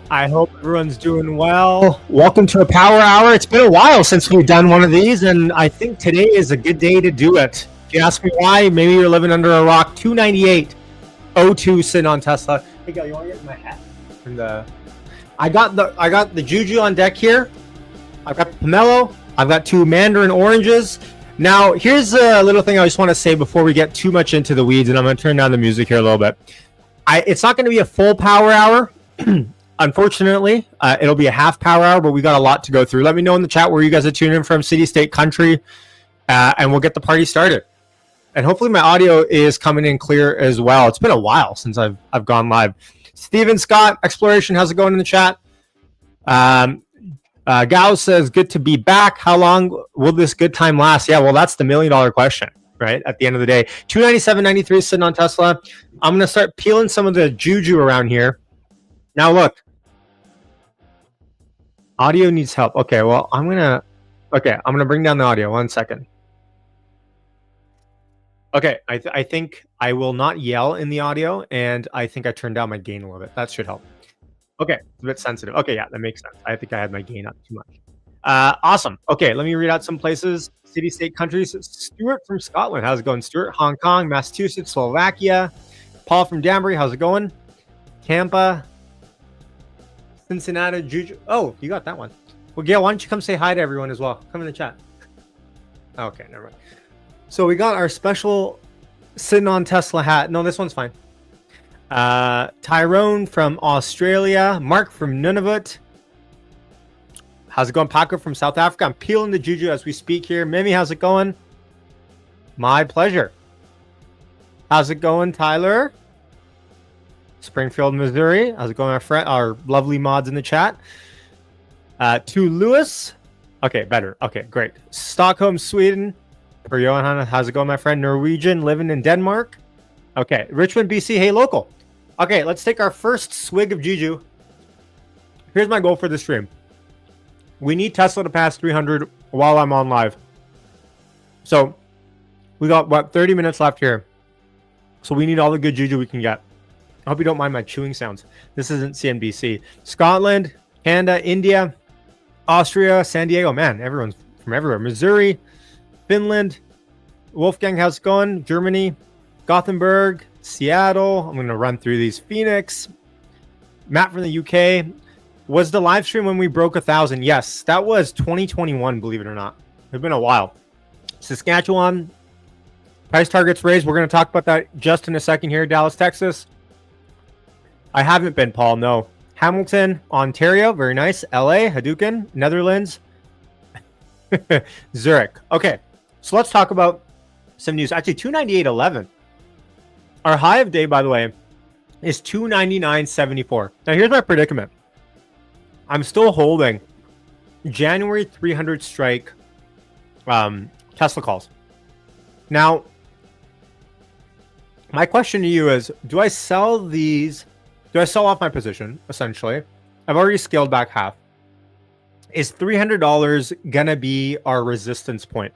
I hope everyone's doing well. Welcome to a Power Hour. It's been a while since we've done one of these, and I think today is a good day to do it. If you ask me why, maybe you're living under a rock. 298.02 sitting on Tesla. Hey, Gal, you want to get my hat? I got the Juju on deck here. I've got the Pomelo. I've got two Mandarin oranges. Now, here's a little thing I just want to say before we get too much into the weeds, and I'm going to turn down the music here a little bit. It's not going to be a full Power Hour. Unfortunately, it'll be a half power hour, but we got a lot to go through. Let me know in the chat where you guys are tuning in from, city, state, country, and we'll get the party started. And hopefully my audio is coming in clear as well. It's been a while since I've gone live. Steven Scott, Exploration, how's it going in the chat? Gao says, good to be back. How long will this good time last? Yeah, well, that's the $1 million question, right? At the end of the day. 297.93 sitting on Tesla. I'm going to start peeling some of the juju around here. Now, look. Audio needs help. Okay, well, I'm gonna bring down the audio. 1 second. Okay, I think I will not yell in the audio, and I think I turned down my gain a little bit. That should help. Okay, it's a bit sensitive. Okay, yeah, that makes sense. I think I had my gain up too much. Awesome. Okay, let me read out some places. City, state, countries. Stuart from Scotland. How's it going, Stuart? Hong Kong, Massachusetts, Slovakia. Paul from Danbury. How's it going? Tampa. Cincinnati, Juju. Oh, you got that one. Well, Gail, why don't you come say hi to everyone as well? Come in the chat. Okay, never mind. So we got our special sitting on Tesla hat. No, this one's fine. Tyrone from Australia. Mark from Nunavut. How's it going? Paco from South Africa. I'm peeling the juju as we speak here. Mimi, how's it going? My pleasure. How's it going, Tyler? Springfield, Missouri. How's it going, my friend? Our lovely mods in the chat. To Lewis. Okay, better. Okay, great. Stockholm, Sweden. For Johan, how's it going, my friend? Norwegian, living in Denmark. Okay, Richmond, BC. Hey, local. Okay, let's take our first swig of juju. Here's my goal for the stream. We need Tesla to pass 300 while I'm on live. So we got, what, 30 minutes left here. So we need all the good juju we can get. I hope you don't mind my chewing sounds. This isn't CNBC. Scotland, Canada, India, Austria, San Diego. Man, everyone's from everywhere. Missouri, Finland, Wolfgang, how's it going? Germany, Gothenburg, Seattle. I'm going to run through these. Phoenix, Matt from the UK. Was the live stream when we broke 1,000? Yes, that was 2021, believe it or not. It's been a while. Saskatchewan, price targets raised. We're going to talk about that just in a second here. Dallas, Texas. I haven't been, Paul, no. Hamilton, Ontario, very nice. LA, Hadouken, Netherlands, Zurich. Okay, so let's talk about some news. Actually, 298.11. Our high of day, by the way, is 299.74. Now, here's my predicament. I'm still holding January 300 strike Tesla calls. Now, my question to you is, do I sell these? Do I sell off my position, essentially? I've already scaled back half. Is $300 going to be our resistance point?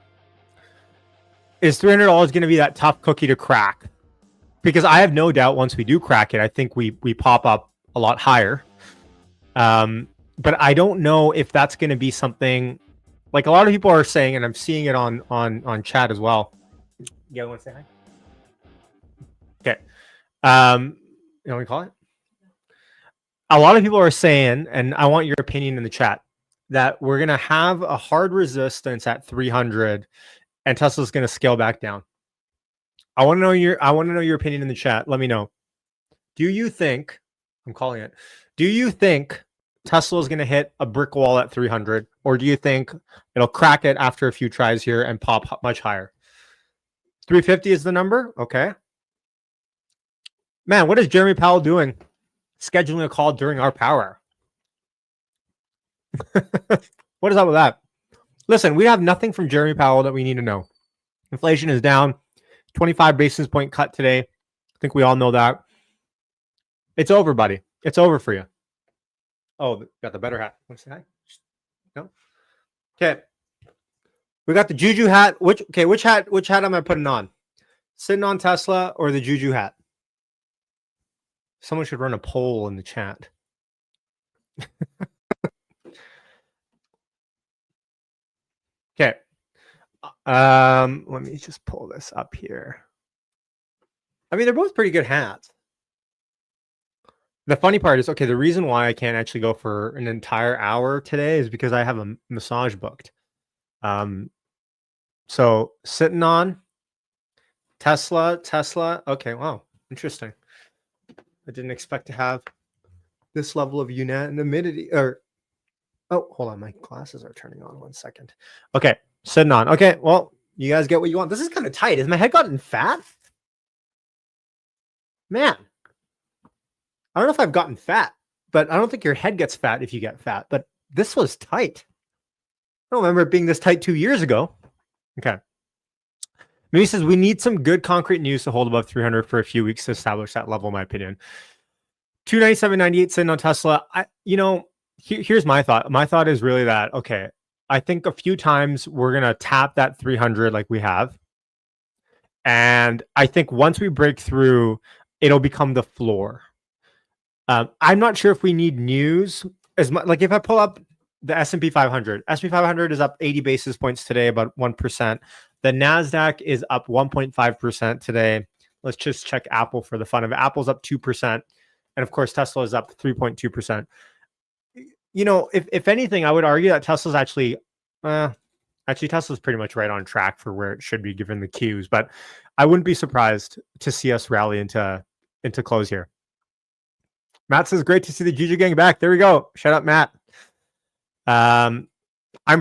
Is $300 going to be that tough cookie to crack? Because I have no doubt once we do crack it, I think we pop up a lot higher. But I don't know if that's going to be something like a lot of people are saying, and I'm seeing it on chat as well. You want to say hi? Okay. You know what we call it? A lot of people are saying, and I want your opinion in the chat, that we're going to have a hard resistance at 300 and Tesla's going to scale back down. I want to know your opinion in the chat. Let me know. Do you think, I'm calling it, do you think Tesla is going to hit a brick wall at 300, or do you think it'll crack it after a few tries here and pop much higher? 350 is the number? Okay. Man, what is Jeremy Powell doing? Scheduling a call during our power. What is up with that? Listen, we have nothing from Jeremy Powell that we need to know. Inflation is down. 25 basis point cut today. I think we all know that. It's over, buddy. It's over for you. Oh, got the better hat. Want to say hi? No? Okay. We got the Juju hat. Which hat am I putting on? Sitting on Tesla or the Juju hat? Someone should run a poll in the chat. Let me just pull this up here. I mean, they're both pretty good hats. The funny part is, okay, the reason why I can't actually go for an entire hour today is because I have a massage booked. So sitting on Tesla. Okay, wow, interesting. I didn't expect to have this level of unanimity. Or, oh, hold on, my glasses are turning on. 1 second. Okay, sitting on. Okay, well, you guys get what you want. This is kind of tight. Has my head gotten fat? Man, I don't know if I've gotten fat, but I don't think your head gets fat if you get fat. But this was tight. I don't remember it being this tight 2 years ago. Okay. Maybe says we need some good concrete news to hold above 300 for a few weeks to establish that level, in my opinion. 297.98 sitting on Tesla. Here's my thought. My thought is really that, okay, I think a few times we're going to tap that 300 like we have. And I think once we break through, it'll become the floor. I'm not sure if we need news as much. Like if I pull up the S&P 500, S&P 500 is up 80 basis points today, about 1%. The NASDAQ is up 1.5% today. Let's just check Apple for the fun of it. Apple's up 2%. And of course, Tesla is up 3.2%. You know, if anything, I would argue that Tesla's actually Tesla's pretty much right on track for where it should be given the cues. But I wouldn't be surprised to see us rally into close here. Matt says, great to see the Juju gang back. There we go. Shout out, Matt. I'm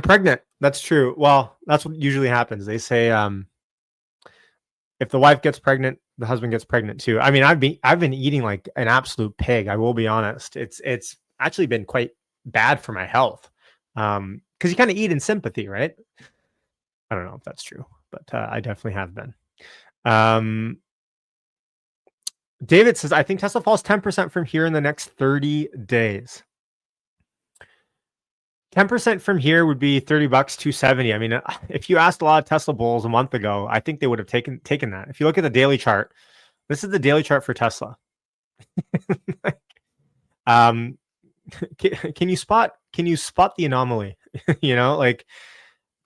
pregnant. That's true. Well, that's what usually happens. They say if the wife gets pregnant, the husband gets pregnant too. I mean, I've been eating like an absolute pig. I will be honest. It's actually been quite bad for my health. Because you kind of eat in sympathy, right? I don't know if that's true, but I definitely have been. David says, I think Tesla falls 10% from here in the next 30 days. 10% from here would be $30, 270. I mean, if you asked a lot of Tesla bulls a month ago, I think they would have taken that. If you look at the daily chart, this is the daily chart for Tesla. Can you spot the anomaly? You know, like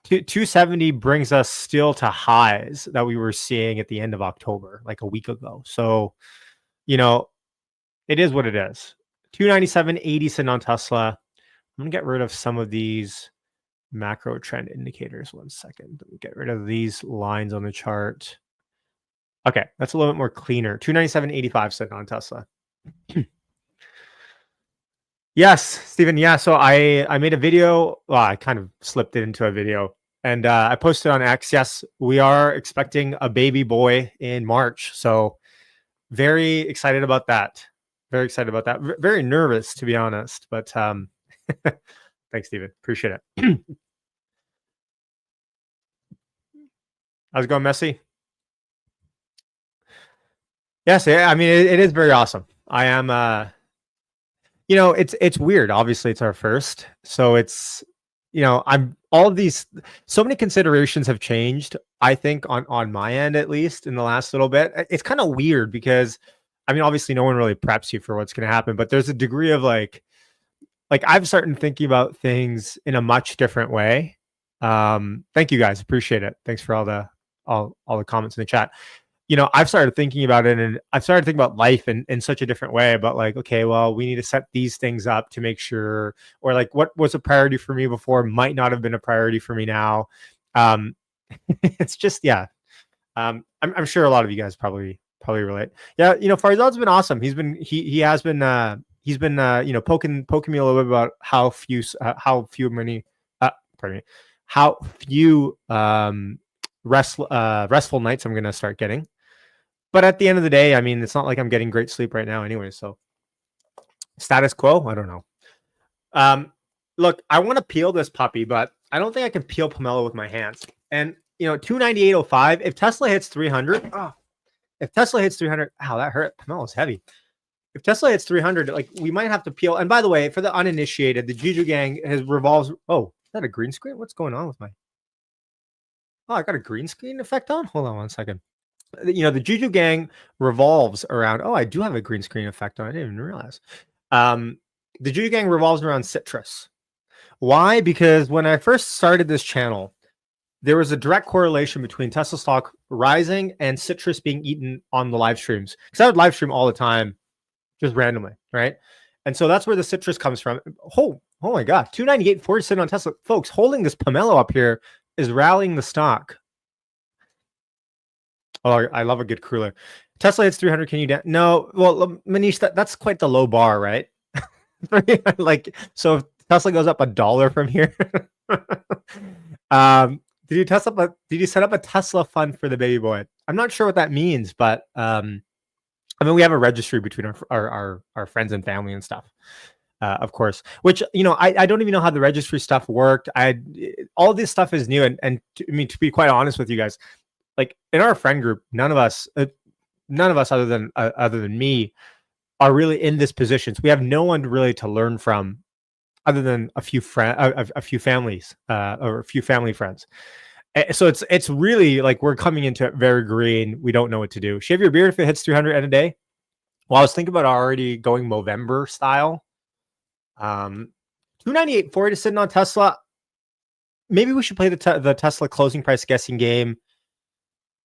270 brings us still to highs that we were seeing at the end of October, like a week ago. So, you know, it is what it is. 297.80 sitting on Tesla. I'm going to get rid of some of these macro trend indicators. 1 second. Let me get rid of these lines on the chart. Okay, that's a little bit more cleaner. 297.85 sitting on Tesla. Yes, Stephen. Yeah, so I made a video. Well, I kind of slipped it into a video. And I posted on X. Yes, we are expecting a baby boy in March. So very excited about that. Very excited about that. Very nervous, to be honest. But thanks, Steven. Appreciate it. How's it going, Messi? Yes, I mean, it is very awesome. I am, you know, it's weird. Obviously, it's our first. So it's, you know, so many considerations have changed, I think, on my end, at least in the last little bit. It's kind of weird because, I mean, obviously no one really preps you for what's going to happen, but there's a degree of like I've started thinking about things in a much different way. Thank you guys. Appreciate it. Thanks for all the comments in the chat. You know, I've started thinking about it, and I've started thinking about life in such a different way. But like, okay, well, we need to set these things up to make sure, or like, what was a priority for me before might not have been a priority for me now. It's just, yeah. I'm sure a lot of you guys probably relate. Yeah, you know, Farzad's been awesome. He has been you know, poking me a little bit about how few restful nights I'm going to start getting. But at the end of the day, I mean, it's not like I'm getting great sleep right now anyway. So status quo, I don't know. Look, I want to peel this puppy, but I don't think I can peel pomelo with my hands. And, you know, 298.05, if Tesla hits 300, ow, that hurt. Pomelo's heavy. If Tesla hits 300, like, we might have to peel. And by the way, for the uninitiated, the Juju gang revolves. Oh, is that a green screen? What's going on with my? Oh, I got a green screen effect on. Hold on 1 second. You know, the Juju gang revolves around. Oh, I do have a green screen effect on. I didn't even realize. The Juju gang revolves around citrus. Why? Because when I first started this channel, there was a direct correlation between Tesla stock rising and citrus being eaten on the live streams. Because I would live stream all the time, just randomly, right? And so that's where the citrus comes from. Oh my God, 298.40 sitting on Tesla. Folks, holding this pomelo up here is rallying the stock. Oh, I love a good cooler. Tesla hits 300. Can you down? No, well, Manish, that's quite the low bar, right? Like, so if Tesla goes up $1 from here, did you set up a Tesla fund for the baby boy? I'm not sure what that means, but I mean, we have a registry between our friends and family and stuff, of course. Which, you know, I don't even know how the registry stuff worked. All this stuff is new, and I mean, to be quite honest with you guys, like in our friend group, none of us other than me are really in this position. So we have no one really to learn from, other than a few families or a few family friends. So it's really like we're coming into it very green. We don't know what to do. Shave your beard if it hits 300 in a day. Well, I was thinking about already going Movember style. 298.40 to sitting on Tesla. Maybe we should play the Tesla closing price guessing game.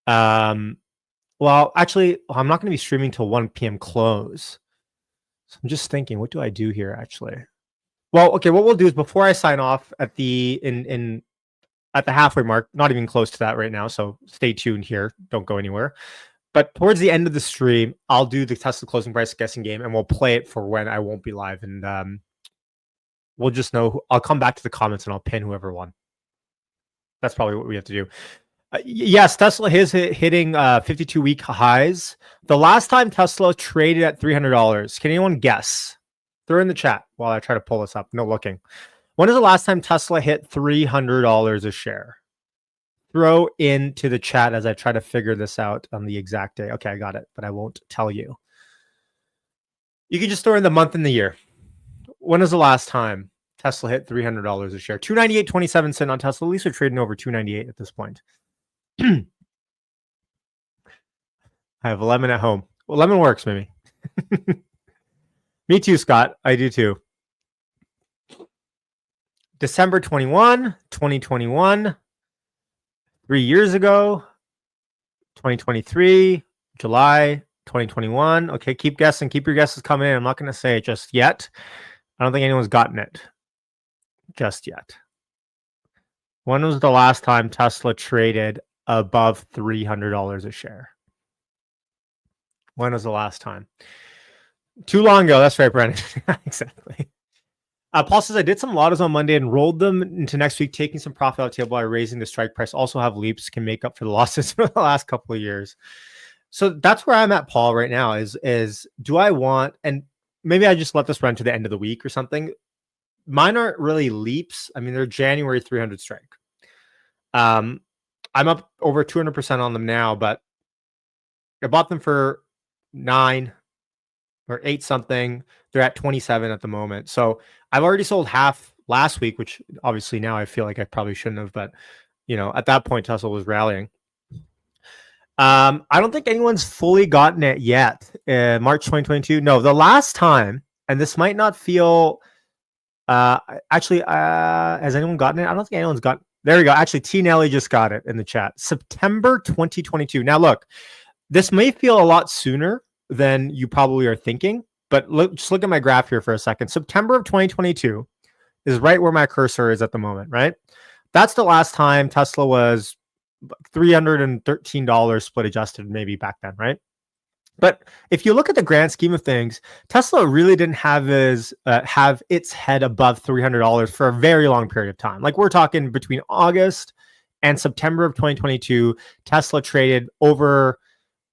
Well, actually, I'm not going to be streaming till 1 p.m. close. So I'm just thinking, what do I do here actually? Well, okay, what we'll do is before I sign off at the halfway mark, not even close to that right now, so stay tuned here. Don't go anywhere. But towards the end of the stream, I'll do the Tesla closing price guessing game, and we'll play it for when I won't be live. And we'll just know. I'll come back to the comments, and I'll pin whoever won. That's probably what we have to do. Yes, Tesla is hitting 52-week highs. The last time Tesla traded at $300, can anyone guess? Throw in the chat while I try to pull this up. No looking. When is the last time Tesla hit $300 a share? Throw into the chat as I try to figure this out on the exact day. Okay, I got it, but I won't tell you. You can just throw in the month and the year. When was the last time Tesla hit $300 a share? 298.27 cent on Tesla. At least we're trading over 298 at this point. I have a lemon at home. Well, lemon works, maybe. Me too, Scott. I do too. December 21, 2021. 3 years ago. 2023. July 2021. Okay, keep guessing. Keep your guesses coming in. I'm not going to say it just yet. I don't think anyone's gotten it just yet. When was the last time Tesla traded above $300 a share? When was the last time? Too long ago. That's right, Brennan. Exactly. Paul says, I did some lottos on Monday and rolled them into next week, taking some profit out the table by raising the strike price. Also have leaps, can make up for the losses for the last couple of years. So that's where I'm at, Paul, right now is do I want, and maybe I just let this run to the end of the week or something. Mine aren't really leaps. I mean, they're January 300 strike. I'm up over 200% on them now, but I bought them for 9 or 8 something. They're at 27 at the moment. So I've already sold half last week, which obviously now I feel like I probably shouldn't have, but you know, at that point Tesla was rallying. I don't think anyone's fully gotten it yet. March 2022. No, the last time, and this might not feel actually, has anyone gotten it? I don't think anyone's got. There we go. Actually, T Nelly just got it in the chat. September 2022. Now, look, this may feel a lot sooner than you probably are thinking, but just look at my graph here for a second. September of 2022 is right where my cursor is at the moment, right? That's the last time Tesla was $313 split adjusted, maybe back then, right? But if you look at the grand scheme of things, Tesla really didn't have its head above $300 for a very long period of time. Like we're talking between August and September of 2022, Tesla traded over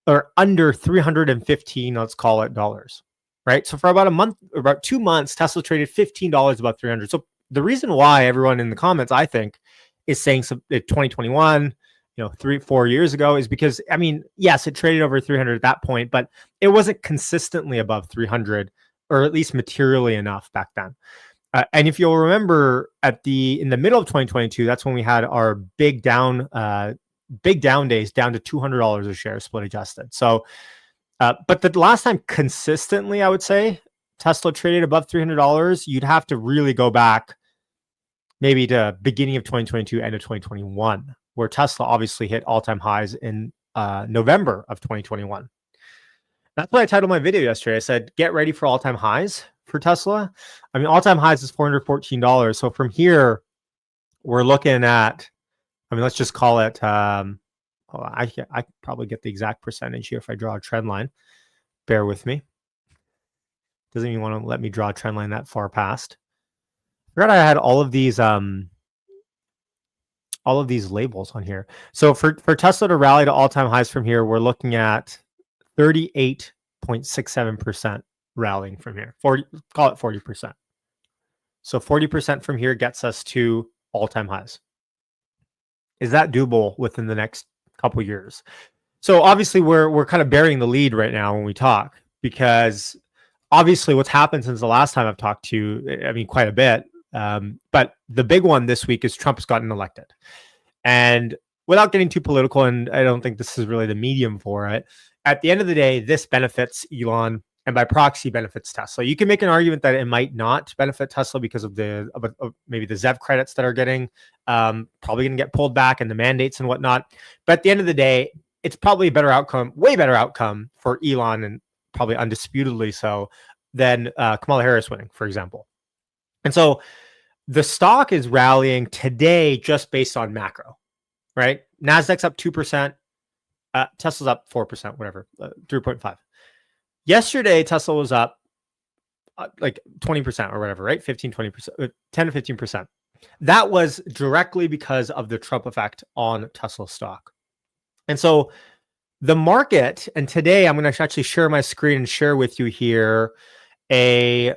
or under 315, let's call it dollars, right? So for about a month, about 2 months, Tesla traded $15 above 300. So the reason why everyone in the comments, I think, is saying 2021, 3-4 years ago is because, I mean, yes, it traded over 300 at that point, but it wasn't consistently above 300 or at least materially enough back then. And if you'll remember in the middle of 2022, that's when we had our big down days down to $200 a share split adjusted. So, but the last time consistently, I would say Tesla traded above $300, you'd have to really go back maybe to beginning of 2022, end of 2021. where Tesla obviously hit all-time highs in November of 2021. That's what I titled my video yesterday. I said, get ready for all-time highs for Tesla. I mean, all-time highs is $414. So from here, we're looking at, I mean, let's just call it, I probably get the exact percentage here if I draw a trend line. Bear with me. Doesn't even want to let me draw a trend line that far past. I forgot I had all of these labels on here. So for Tesla to rally to all-time highs from here, we're looking at 38.67% rallying from here. 40, call it 40%. So 40% from here gets us to all-time highs. Is that doable within the next couple years? So obviously we're kind of burying the lead right now when we talk, because obviously what's happened since the last time I've talked to you, I mean, quite a bit. But the big one this week is Trump's gotten elected. And without getting too political, and I don't think this is really the medium for it, at the end of the day, this benefits Elon and by proxy benefits Tesla. You can make an argument that it might not benefit Tesla because of maybe the ZEV credits that are getting probably going to get pulled back and the mandates and whatnot. But at the end of the day, it's probably a better outcome, way better outcome for Elon, and probably undisputedly so, than Kamala Harris winning, for example. And so the stock is rallying today just based on macro, right? Nasdaq's up 2%, Tesla's up 4%, whatever, 3.5. Yesterday, Tesla was up like 20% or whatever, right? 15, 20%, 10 to 15%. That was directly because of the Trump effect on Tesla stock. And so the market, and today I'm going to actually share my screen and share with you here a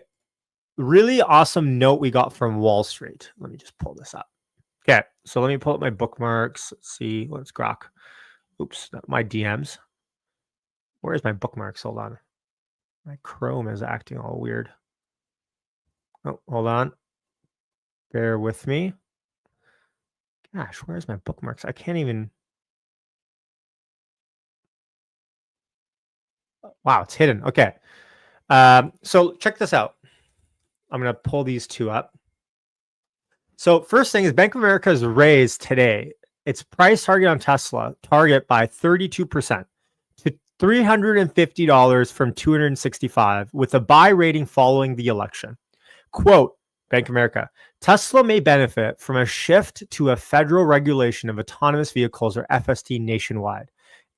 really awesome note we got from Wall Street. Let me just pull this up. Okay, so let me pull up my bookmarks. Let's see. Let's grok. Oops, not my DMs. Where's my bookmarks? Hold on. My Chrome is acting all weird. Oh, hold on. Bear with me. Gosh, where's my bookmarks? I can't even. Wow, it's hidden. Okay. So check this out. I'm going to pull these two up. So first thing is Bank of America has raised today its price target on Tesla target by 32% to $350 from $265 with a buy rating following the election. Quote, Bank of America, Tesla may benefit from a shift to a federal regulation of autonomous vehicles or FSD nationwide.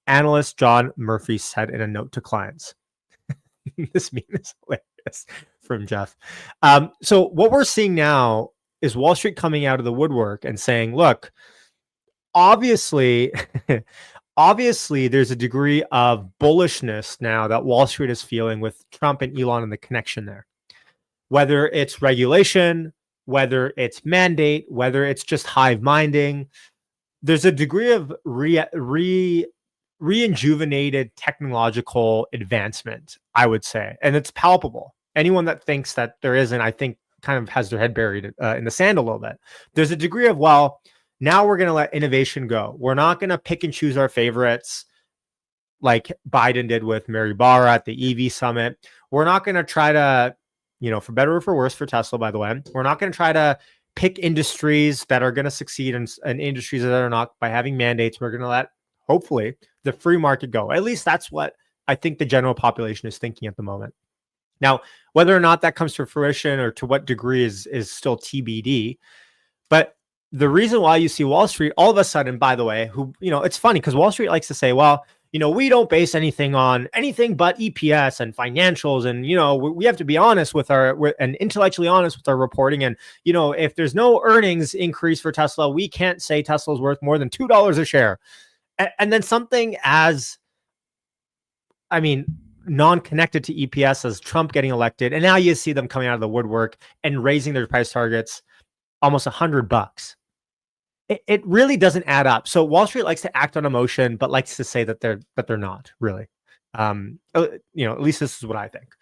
Analyst John Murphy said in a note to clients. This meme is hilarious from Jeff. So what we're seeing now is Wall Street coming out of the woodwork and saying, look, obviously there's a degree of bullishness now that Wall Street is feeling with Trump and Elon and the connection there. Whether it's regulation, whether it's mandate, whether it's just hive minding, there's a degree of reinjuvenated technological advancement, I would say, and it's palpable. Anyone that thinks that there isn't, I think, kind of has their head buried in the sand a little bit. There's a degree of, well, now we're going to let innovation go. We're not going to pick and choose our favorites like Biden did with Mary Barra at the EV summit. We're not going to try to, for better or for worse for Tesla, by the way, we're not going to try to pick industries that are going to succeed and industries that are not by having mandates. We're going to let, hopefully, the free market go. At least that's what I think the general population is thinking at the moment. Now, whether or not that comes to fruition or to what degree is still TBD. But the reason why you see Wall Street all of a sudden, by the way, it's funny because Wall Street likes to say, well, we don't base anything on anything but EPS and financials. And, we have to be honest and intellectually honest with our reporting. And, if there's no earnings increase for Tesla, we can't say Tesla's worth more than $2 a share. And then something as, non-connected to EPS as Trump getting elected. And now you see them coming out of the woodwork and raising their price targets almost $100. It really doesn't add up. So Wall Street likes to act on emotion, but likes to say that they're not really. At least this is what I think.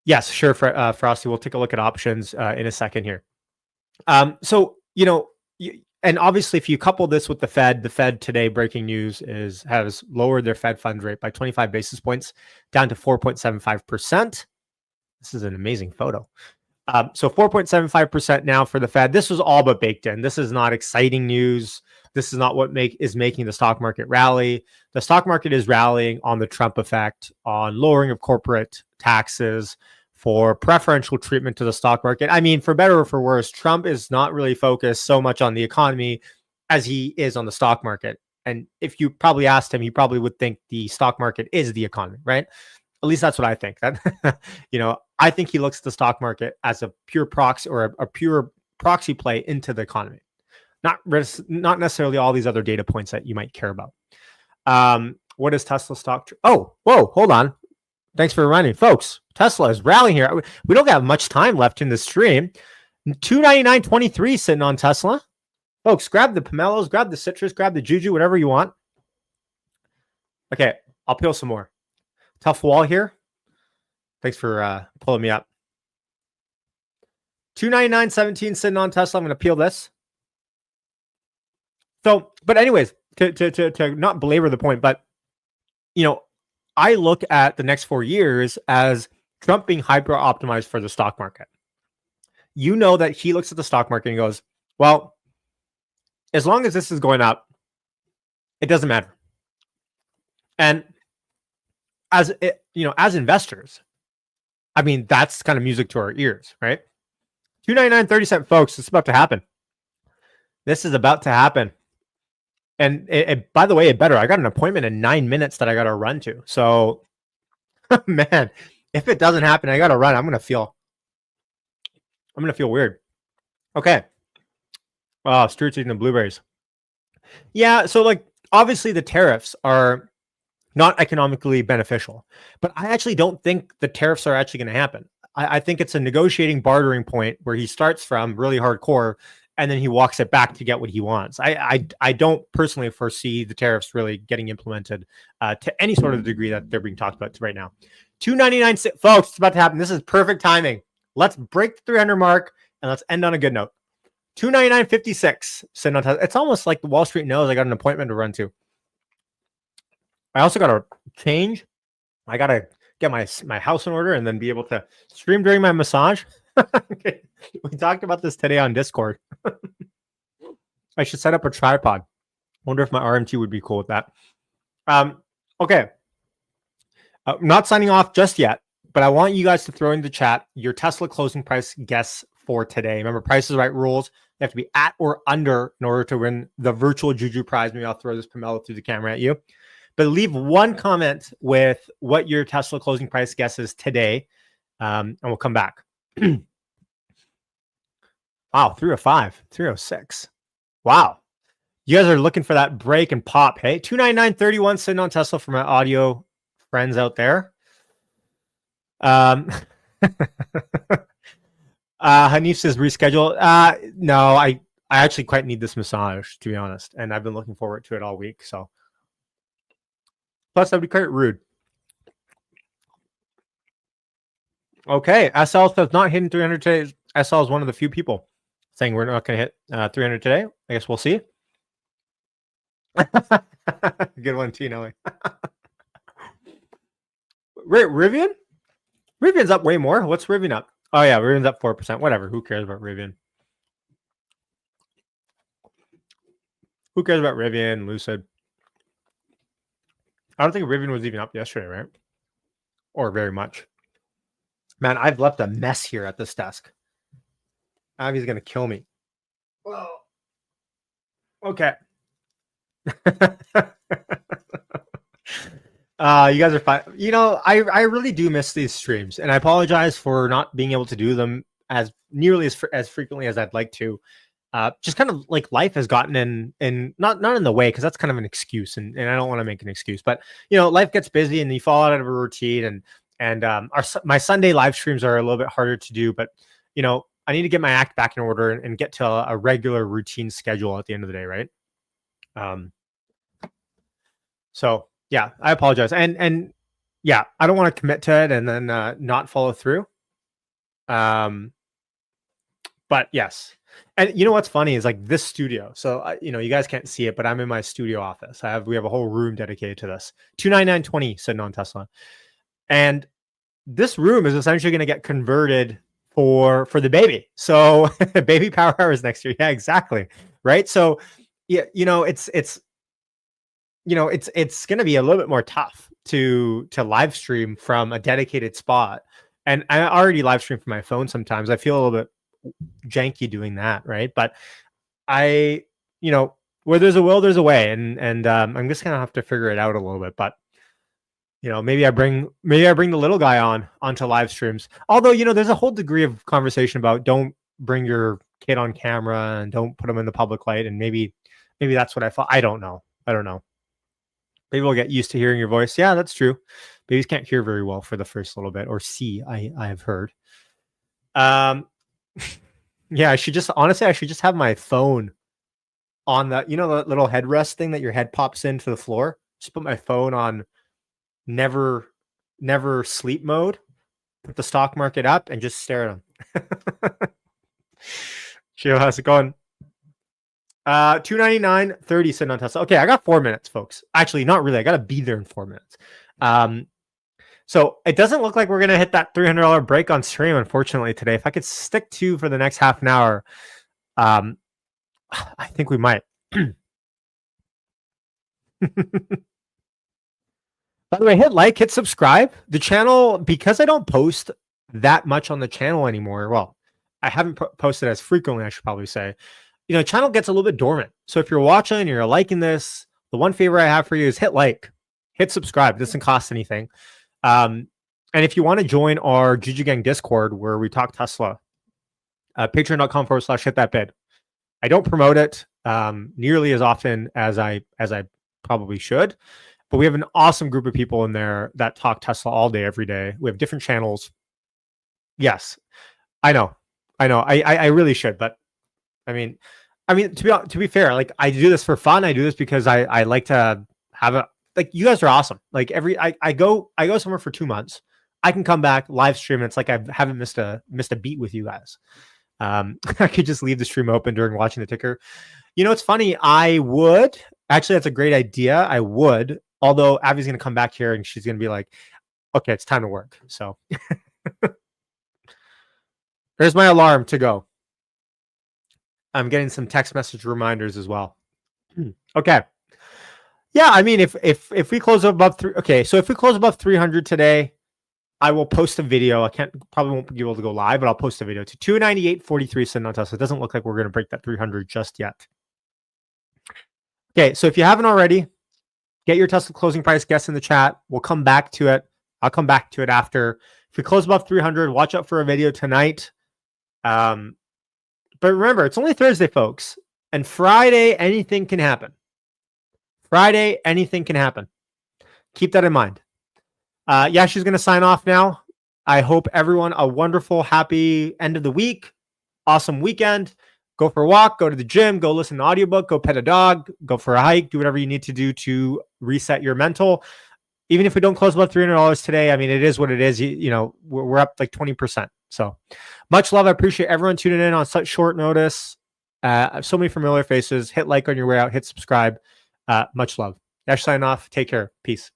Yes, sure, Frosty. We'll take a look at options in a second here. And obviously, if you couple this with the Fed today, breaking news has lowered their Fed funds rate by 25 basis points down to 4.75%. This is an amazing photo. So 4.75% now for the Fed. This was all but baked in. This is not exciting news. This is not what is making the stock market rally. The stock market is rallying on the Trump effect, on lowering of corporate taxes, for preferential treatment to the stock market. I mean, for better or for worse, Trump is not really focused so much on the economy as he is on the stock market. And if you probably asked him, he probably would think the stock market is the economy, right? At least that's what I think. That I think he looks at the stock market as a pure proxy or a pure proxy play into the economy, not necessarily all these other data points that you might care about. What is Tesla stock? Oh, whoa, hold on. Thanks for reminding me, folks. Tesla is rallying here. We don't have much time left in the stream. 299.23 sitting on Tesla. Folks, grab the pomelos, grab the citrus, grab the juju, whatever you want. Okay, I'll peel some more. Tough wall here. Thanks for pulling me up. 299.17 sitting on Tesla. I'm going to peel this. So, but anyways, to not belabor the point, but I look at the next 4 years as Trump being hyper optimized for the stock market. You know that he looks at the stock market and goes, well, as long as this is going up, it doesn't matter. And as investors, I mean, that's kind of music to our ears, right? 299.30, folks. It's about to happen. This is about to happen. And by the way, it better. I got an appointment in 9 minutes that I got to run to. So, man, if it doesn't happen, I got to run. I'm gonna feel weird. Okay. Oh, Stuart's eating the blueberries. Yeah. So, obviously, the tariffs are not economically beneficial, but I actually don't think the tariffs are actually going to happen. I think it's a negotiating bartering point where he starts from really hardcore and then he walks it back to get what he wants. I don't personally foresee the tariffs really getting implemented to any sort of degree that they're being talked about right now. 299, folks, it's about to happen. This is perfect timing. Let's break the 300 mark and let's end on a good note. 299.56 sitting on Tesla. It's almost like the Wall Street knows I got an appointment to run to. I also got to change. I got to get my house in order and then be able to stream during my massage. Okay. We talked about this today on Discord. I should set up a tripod. Wonder if my RMT would be cool with that. Okay. Not signing off just yet, but I want you guys to throw in the chat your Tesla closing price guess for today. Remember, Price is Right rules. You have to be at or under in order to win the virtual Juju prize. Maybe I'll throw this pomelo through the camera at you. But leave one comment with what your Tesla closing price guess is today, and we'll come back. Wow, 305, 306. Wow. You guys are looking for that break and pop, hey? 299.31 sitting on Tesla for my audio friends out there. Hanif says reschedule. No, I actually quite need this massage, to be honest, and I've been looking forward to it all week, so. Plus, that'd be quite rude. Okay, SL says not hitting 300 today. SL is one of the few people saying we're not going to hit 300 today. I guess we'll see. Good one, T. Nelly. Rivian? Rivian's up way more. What's Rivian up? Oh, yeah, Rivian's up 4%. Whatever. Who cares about Rivian? Who cares about Rivian, Lucid? I don't think Rivian was even up yesterday, right? Or very much. Man, I've left a mess here at this desk. Avi's going to kill me. Whoa. Okay. You guys are fine. I really do miss these streams, and I apologize for not being able to do them as nearly as frequently as I'd like to. Just kind of like life has gotten in not in the way, because that's kind of an excuse, and I don't want to make an excuse, but life gets busy and you fall out of a routine, and my Sunday live streams are a little bit harder to do, but I need to get my act back in order and get to a regular routine schedule at the end of the day, right? So yeah, I apologize, and yeah, I don't want to commit to it and then not follow through. But yes. And what's funny is this studio. So you guys can't see it, but I'm in my studio office. We have a whole room dedicated to this. 299.20 sitting on Tesla, and this room is essentially going to get converted for the baby. So baby power hours next year. Yeah, exactly. Right. So yeah, it's going to be a little bit more tough to live stream from a dedicated spot. And I already live stream from my phone sometimes. I feel a little bit janky doing that, right? But I, where there's a will, there's a way, and I'm just gonna have to figure it out a little bit. But maybe I bring the little guy onto live streams. Although there's a whole degree of conversation about don't bring your kid on camera and don't put them in the public light, and maybe that's what I thought. I don't know. Maybe we'll get used to hearing your voice. Yeah, that's true. Babies can't hear very well for the first little bit, or see. I have heard. Yeah, I should just have my phone on the the little headrest thing that your head pops into the floor. Just put my phone on never sleep mode. Put the stock market up and just stare at them. Gio, how's it going? 299.30 sitting on Tesla. Okay, I got 4 minutes, folks. Actually, not really. I gotta be there in 4 minutes. So it doesn't look like we're gonna hit that $300 break on stream, unfortunately, today. If I could stick to for the next half an hour, I think we might. By the way, hit like, hit subscribe. The channel, because I don't post that much on the channel anymore. Well, I haven't posted as frequently, I should probably say. Channel gets a little bit dormant. So if you're watching and you're liking this, the one favor I have for you is hit like, hit subscribe. It doesn't cost anything. And if you want to join our Juju Gang Discord where we talk Tesla, patreon.com/hit that bid. I don't promote it nearly as often as I probably should, but we have an awesome group of people in there that talk Tesla all day, every day. We have different channels. Yes, I know. I really should, but I mean, to be fair, like I do this for fun. I do this because I like to have you guys are awesome. Like I go somewhere for 2 months. I can come back live stream. And it's like I haven't missed a beat with you guys. I could just leave the stream open during watching the ticker. It's funny. I would actually. That's a great idea. I would. Although Abby's going to come back here and she's going to be like, "Okay, it's time to work." So there's my alarm to go. I'm getting some text message reminders as well. Okay. Yeah, I mean, if we close above so if we close above 300 today, I will post a video. Probably won't be able to go live, but I'll post a video to 298.43 sitting on Tesla. It doesn't look like we're going to break that 300 just yet. Okay, so if you haven't already, get your Tesla closing price guess in the chat. We'll come back to it. I'll come back to it after. If we close above 300, watch out for a video tonight. But remember, it's only Thursday, folks. And Friday, anything can happen. Keep that in mind. Yashu's going to sign off now. I hope everyone a wonderful, happy end of the week. Awesome weekend. Go for a walk, go to the gym, go listen to an audiobook, go pet a dog, go for a hike, do whatever you need to do to reset your mental. Even if we don't close above $300 today, I mean, it is what it is. We're up like 20%. So much love. I appreciate everyone tuning in on such short notice. So many familiar faces. Hit like on your way out. Hit subscribe. Much love. Dash sign off. Take care. Peace.